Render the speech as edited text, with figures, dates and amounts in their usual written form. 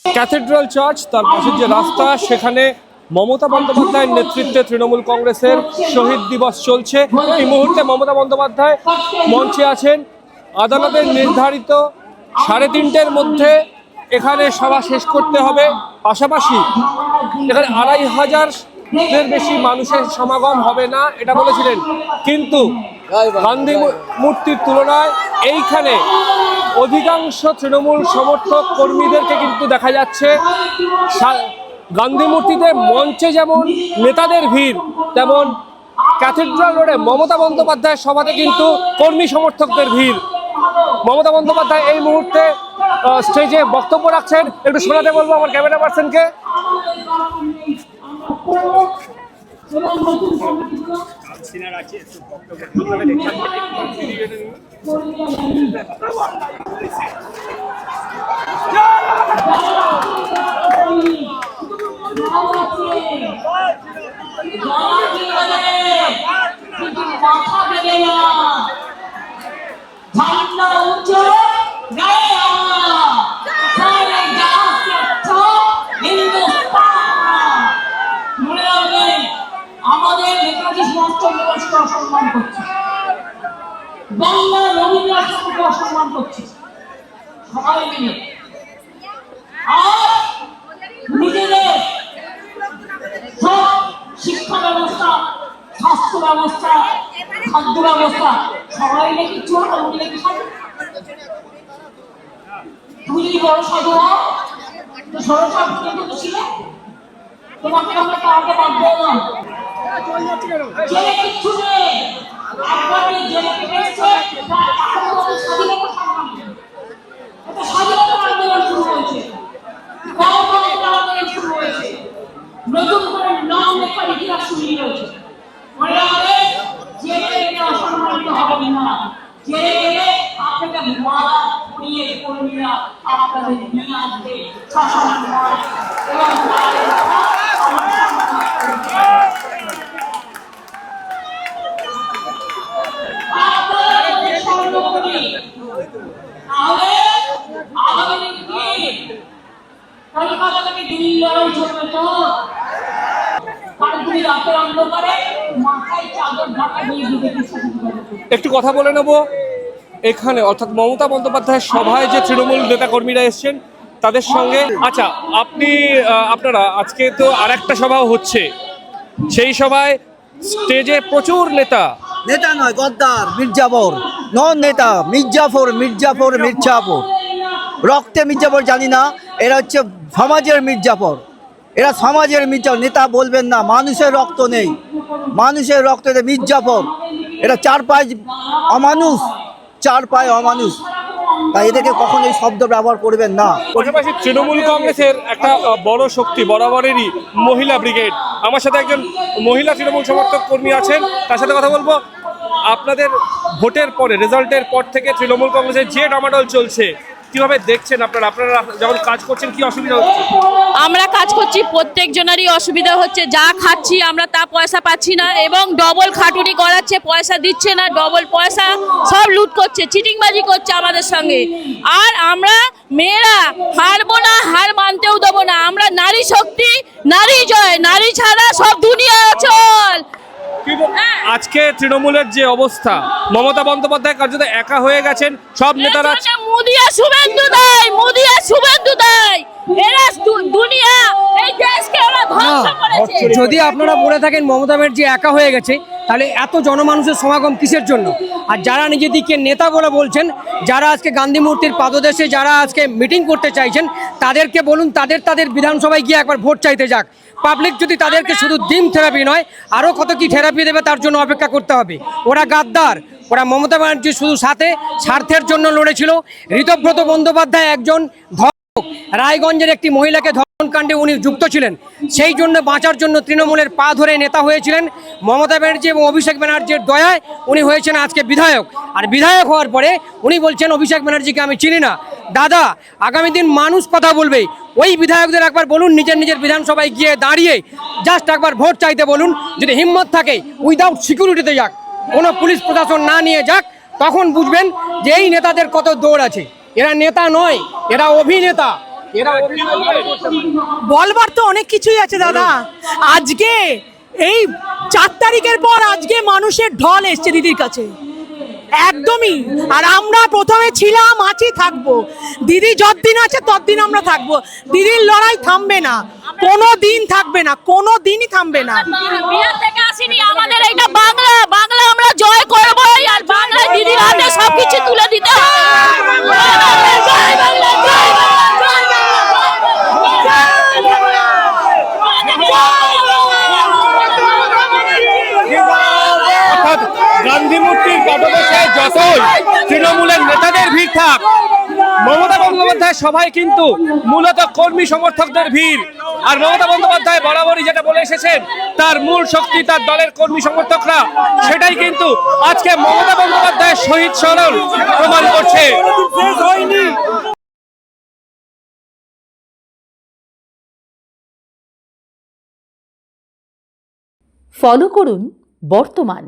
Cathedral church, তার পাশের যে রাস্তা, সেখানে মমতা বন্দ্যোপাধ্যায়ের নেতৃত্বে তৃণমূল কংগ্রেসের শহীদ দিবস চলছে। এই মুহূর্তে মমতা বন্দ্যোপাধ্যায় মঞ্চে আছেন। আদালতের নির্ধারিত 3:30-র মধ্যে এখানে সভা শেষ করতে হবে। পাশাপাশি এখানে 2500-এর বেশি মানুষের সমাগম হবে না, এটা বলেছিলেন। কিন্তু গান্ধী মূর্তির তুলনায় এইখানে অধিকাংশ তৃণমূল সমর্থক কর্মীদেরকে কিন্তু দেখা যাচ্ছে। গান্ধী মূর্তিতে মঞ্চে যেমন নেতাদের ভিড়, তেমন ক্যাথেড্রাল রোডে মমতা বন্দ্যোপাধ্যায়ের সভাতে কিন্তু কর্মী সমর্থকদের ভিড়। মমতা বন্দ্যোপাধ্যায় এই মুহূর্তে স্টেজে বক্তব্য রাখছেন। একটু শোনাতে বলবো আমার ক্যামেরা পার্সনকে। আমাদের নেতাজি সুভাষচন্দ্র বসুকে অসম্মান করছে, বাংলা রবীন্দ্রনাথ ঠাকুরকে অসম্মান করছে সবাই মিলে। আর নিজেদের সব শিক্ষা ব্যবস্থা, স্বাস্থ্য ব্যবস্থা, খাদ্য ব্যবস্থা সবাই নাকি চোর, আমি নাকি সাধু। তুমি যদি বড় সাধু হও তো সরকার কিন্তু ছিল, তোমাকে আমরা কাউকে বাদ দেব না। জেলে কিচ্ছু নেই, একবারে জেলে কেটেছে, তার এখন স্বাধীনতা সংগ্রাম, এটা স্বাধীনতা আন্দোলন শুরু হয়েছে, গণতন্ত্র আন্দোলন শুরু হয়েছে, নতুন করে নাম লেখার ইতিহাস শুরু হয়েছে। মনে রাখবে, জেলে গেলে অসম্মানিত হবেন না। জেলে গেলে আপনাকে মালা পরিয়ে কর্মীরা আপনাদের নিয়ে আসবে সসম্মান এবং একটু কথা বলে নেব এখানে, অর্থাৎ মমতা বন্দ্যোপাধ্যায়ের সভায় যে তৃণমূল নেতা কর্মীরা এসছেন তাদের সঙ্গে। আচ্ছা, আপনারা আজকে তো আরেকটা সভাও হচ্ছে, সেই সভায় স্টেজে প্রচুর নেতা নয়, গদ্দার, মির্জাফর নন নেতা, মির্জাফর রক্তে মির্জাফর জানি না, এরা হচ্ছে সমাজের মির্জাফর, এরা সমাজের মির্জাফর। নেতা বলবেন না, মানুষের রক্ত নেই, মানুষের রক্ত মির্জাফর। এরা চার পায়ে অমানুষ, তাই এদেরকে কখনো এই শব্দ ব্যবহার করবেন না। পাশাপাশি তৃণমূল কংগ্রেসের একটা বড় শক্তি বরাবরেরই মহিলা ব্রিগেড। আমার সাথে একজন মহিলা তৃণমূল সমর্থক কর্মী আছেন, তার সাথে কথা বলবো। আপনাদের ভোটের পরে, রেজাল্টের পর থেকে তৃণমূল কংগ্রেসের যে ডামাডোল চলছে, কিভাবে দেখছেন আপনারা যখন কাজ করছেন, কি অসুবিধা হচ্ছে? আমরা কাজ করছি, প্রত্যেকজনেরই অসুবিধা হচ্ছে। যা খাচ্ছি আমরা তা পয়সা পাচ্ছি না, এবং ডবল খাটুনি করাচ্ছে, পয়সা দিচ্ছে না, ডবল পয়সা সব লুট করছে, চিটিংবাজি করছে আমাদের সঙ্গে। আর আমরা মেয়েরা হারবো না, হার মানতেও দেবো না। আমরা নারী শক্তি, নারী জয়, নারী ছাড়া সব দুনিয়া অচল। আজকে তৃণমূলের যে অবস্থা, মমতা বন্দ্যোপাধ্যায় কার্যত একা হয়ে গেছেন। সব নেতারা মোদি আর শুভেন্দু দেয়, এরা দুনিয়া এই দেশকে ওরা ধ্বংস করেছে। যদি আপনারা বলে থাকেন মমতা ব্যানার্জি একা হয়ে গেছে, তাহলে এত জনমানুষের সমাগম কিসের জন্য? আর যারা নিজেদেরকে নেতা বলে বলছেন, যারা আজকে গান্ধী মূর্তির পাদদেশে যারা আজকে মিটিং করতে চাইছেন, তাদেরকে বলুন তাদের বিধানসভায় গিয়ে একবার ভোট চাইতে যাক। পাবলিক যদি তাদেরকে শুধু ডিম থেরাপি নয়, আরও কত কি থেরাপি দেবে তার জন্য অপেক্ষা করতে হবে। ওরা গাদ্দার, ওরা মমতা ব্যানার্জির শুধু সাথে স্বার্থের জন্য লড়েছিল। ঋতব্রত বন্দ্যোপাধ্যায় একজন রায়গঞ্জের একটি মহিলাকে ধর্ষণকাণ্ডে উনি যুক্ত ছিলেন, সেই জন্য বাঁচার জন্য তৃণমূলের পা ধরে নেতা হয়েছিলেন। মমতা ব্যানার্জি এবং অভিষেক ব্যানার্জির দয়ায় উনি হয়েছেন আজকে বিধায়ক। আর বিধায়ক হওয়ার পরে উনি বলছেন অভিষেক ব্যানার্জিকে আমি চিনি না। দাদা, আগামী দিন মানুষ কথা বলবে, ওই বিধায়কদের একবার বলুন নিজের বিধানসভায় গিয়ে দাঁড়িয়ে জাস্ট একবার ভোট চাইতে বলুন। যদি হিম্মত থাকে উইদাউট সিকিউরিটিতে যাক, কোনো পুলিশ প্রশাসন না নিয়ে যাক, তখন বুঝবেন যে এই নেতাদের কত দৌড় আছে। এরা নেতা নয়, এরা অভিনেতা। এরা কি বলবে? বলবার তো অনেক কিছুই আছে দাদা। আজকে এই 4 তারিখের পর আজকে মানুষের ঢল এসছে দিদির কাছে, একদমই। আর আমরা প্রথমে ছিলাম, আছি, থাকবো। দিদি যতদিন আছে ততদিন আমরা থাকবো। দিদির লড়াই থামবে না, কোনো দিন থাকবে না, কোনো দিনই থামবে না। বিহার থেকে আসিনি, আমাদের এইটা বাংলা, বাংলা আমরা জয় করবোই। আর বাংলা দিদির হাতে সবকিছু তুলে দিতে হবে। জয় বাংলা, জয় বাংলা, জয় অর্থাৎ গান্ধী মূর্তির পাদদেশে যতই তৃণমূলের নেতাদের ভিড় থাক, মমতা বন্দ্যোপাধ্যায় সভায় কিন্তু মূলত কর্মী সমর্থকদের ভিড়। আর মমতা বন্দ্যোপাধ্যায় বরাবরই যেটা বলে এসেছেন, তার মূল শক্তি তার দলের কর্মী সমর্থকরা, সেটাই কিন্তু আজকে মমতা বন্দ্যোপাধ্যায়ের শহীদ স্মরণ প্রমাণ করছে। ফলো করুন বর্তমান।